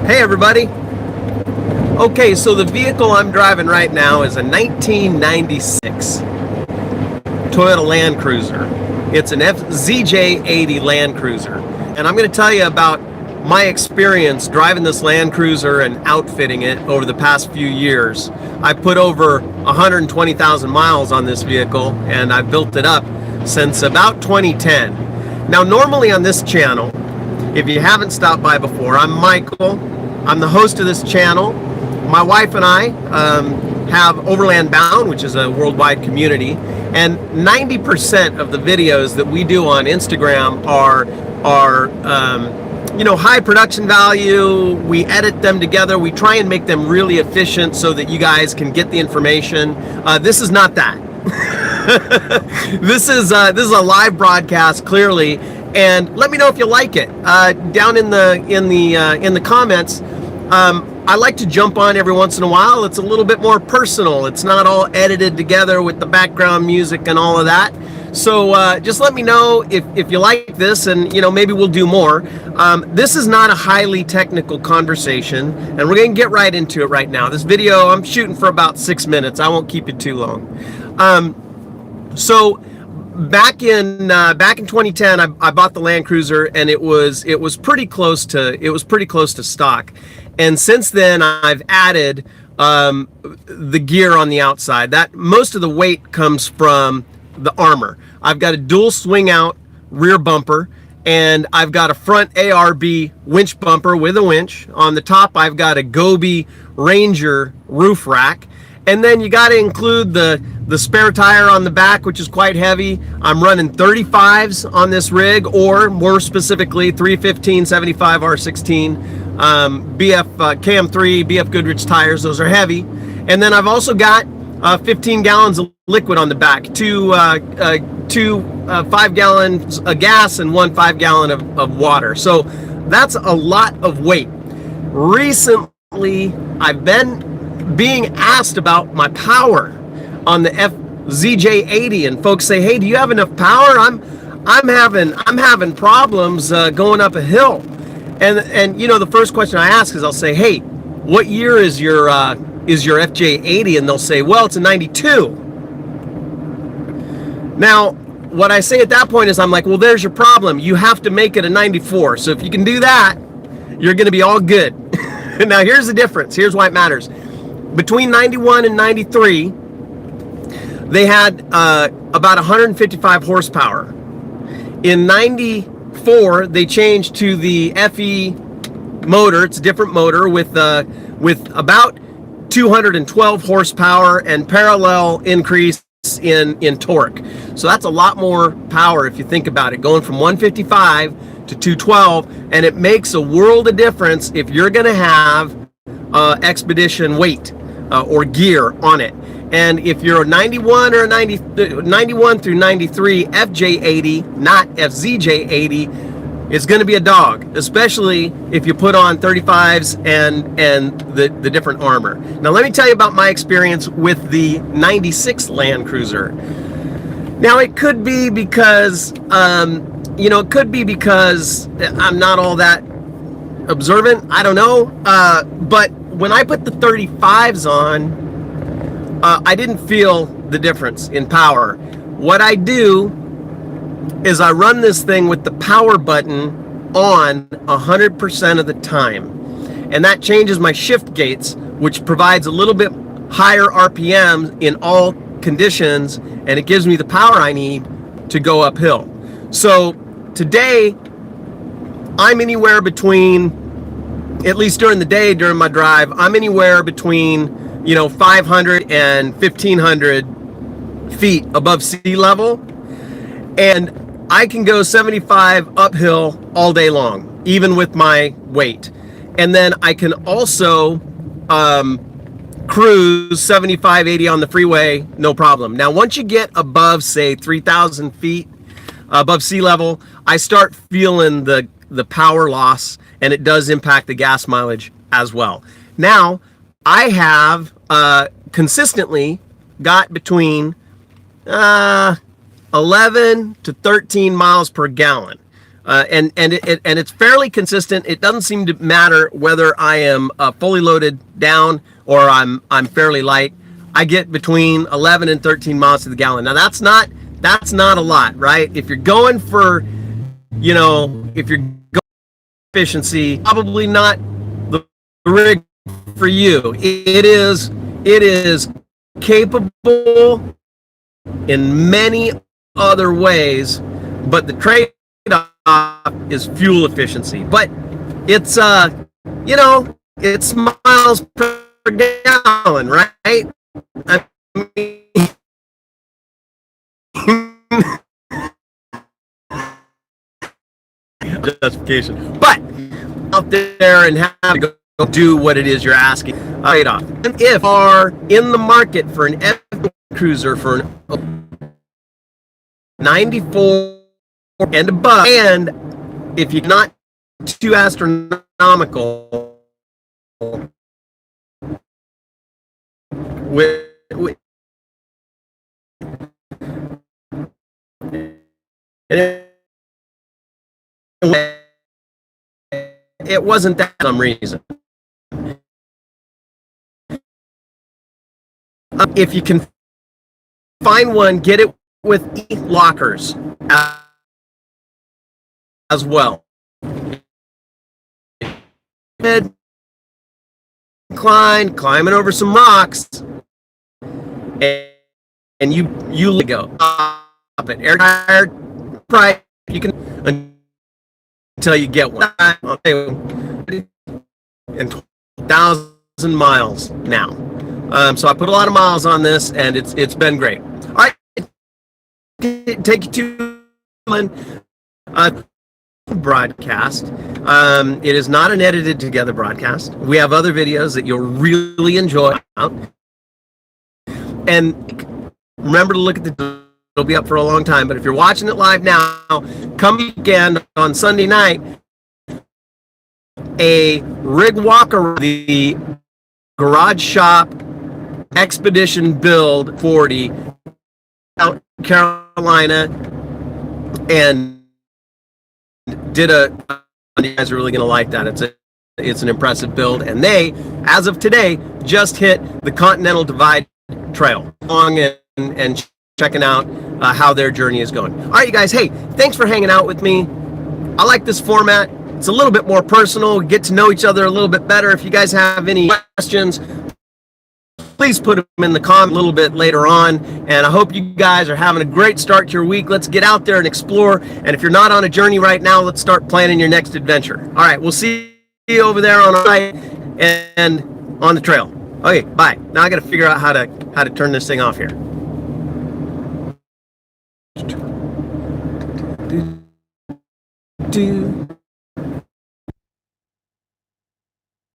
Hey everybody. Okay, so the vehicle I'm driving right now is a 1996 Toyota Land Cruiser. It's an FJ80 Land Cruiser. And I'm going to tell you about my experience driving this Land Cruiser and outfitting it over the past few years. I put over 120,000 miles on this vehicle and I've built it up since about 2010. Now normally on this channel, if you haven't stopped by before, I'm Michael. I'm the host of this channel. My wife and I have Overland Bound, which is a worldwide community, and 90% of the videos that we do on Instagram are high production value. We edit them together. We try and make them really efficient so that you guys can get the information. This is not that. This is a live broadcast, clearly. And let me know if you like it. Down in the comments, I like to jump on every once in a while. It's a little bit more personal. It's not all edited together with the background music and all of that. So just let me know if you like this, and maybe we'll do more. This is not a highly technical conversation, and we're going to get right into it right now. This video I'm shooting for about 6 minutes. I won't keep it too long. So back in 2010, I bought the Land Cruiser, and it was pretty close to stock. And since then, I've added the gear on the outside. That most of the weight comes from the armor. I've got a dual swing out rear bumper, and I've got a front ARB winch bumper with a winch. On the top, I've got a Gobi Ranger roof rack. And then you got to include the spare tire on the back, which is quite heavy. I'm running 35s on this rig, or more specifically 315 75 R16 KM3 BFGoodrich tires. Those are heavy. And then I've also got 15 gallons of liquid on the back, two 5 gallons of gas and one 5 gallon of water. So that's a lot of weight. Recently, I've been being asked about my power on the FJ80, and folks say, "Hey, do you have enough power? I'm having problems going up a hill." And the first question I ask is, I'll say, "Hey, what year is your FJ80?" And they'll say, "Well, it's a 92." Now, what I say at that point is, I'm like, "Well, there's your problem. You have to make it a 94. So if you can do that, you're going to be all good." Now, here's the difference. Here's why it matters. Between 91 and 93, they had about 155 horsepower. In 94, they changed to the FE motor. It's a different motor with about 212 horsepower and parallel increase in torque. So that's a lot more power if you think about it, going from 155 to 212, and it makes a world of difference if you're going to have expedition weight or gear on it. And if you're a 91 or a 91 through 93 FJ80, not FZJ80, it's going to be a dog, especially if you put on 35s and the different armor. Now let me tell you about my experience with the 96 Land Cruiser. Now it could be because it could be because I'm not all that observant. I don't know, but when I put the 35s on, I didn't feel the difference in power. What I do is I run this thing with the power button on 100% of the time. And that changes my shift gates, which provides a little bit higher RPM in all conditions, and it gives me the power I need to go uphill. So today, I'm anywhere between, at least during the day, during my drive, I'm anywhere between 500 and 1,500 feet above sea level, and I can go 75 uphill all day long, even with my weight. And then I can also cruise 75, 80 on the freeway, no problem. Now, once you get above, say, 3,000 feet above sea level, I start feeling the power loss, and it does impact the gas mileage as well. Now, I have consistently got between 11 to 13 miles per gallon and it's fairly consistent. It doesn't seem to matter whether I am fully loaded down or I'm fairly light. I get between 11 and 13 miles to the gallon. Now that's not a lot, right? If you're going for, you know, if you're going for efficiency, probably not the rig for you. It is capable in many other ways, but the trade-off is fuel efficiency. But it's you know, it's miles per gallon, right? I mean, justification, but out there and have to go do what it is you're asking. Trade-off. And if you are in the market for an FJ cruiser for an 94 and above, and if you're not too astronomical with it wasn't that for some reason. If you can find one, get it with lockers as well. Climbing over some rocks, and you go up it. Air tired, right? You can until you get one. And 1,000 miles now. So I put a lot of miles on this, and it's been great. All right, take you to broadcast. It is not an edited together broadcast. We have other videos that you'll really enjoy. And remember to look at it'll be up for a long time, but if you're watching it live now, come weekend on Sunday night, a rig walker, the Garage Shop Expedition Build 40 out in Carolina, and did you guys are really going to like that. It's an impressive build, and they, as of today, just hit the Continental Divide Trail, along and checking out how their journey is going. All right, you guys, hey, thanks for hanging out with me. I like this format. It's a little bit more personal. We get to know each other a little bit better. If you guys have any questions, please put them in the comment a little bit later on. And I hope you guys are having a great start to your week. Let's get out there and explore. And if you're not on a journey right now, let's start planning your next adventure. All right, we'll see you over there on the site and on the trail. Okay, bye. Now I got to figure out how to turn this thing off here. Do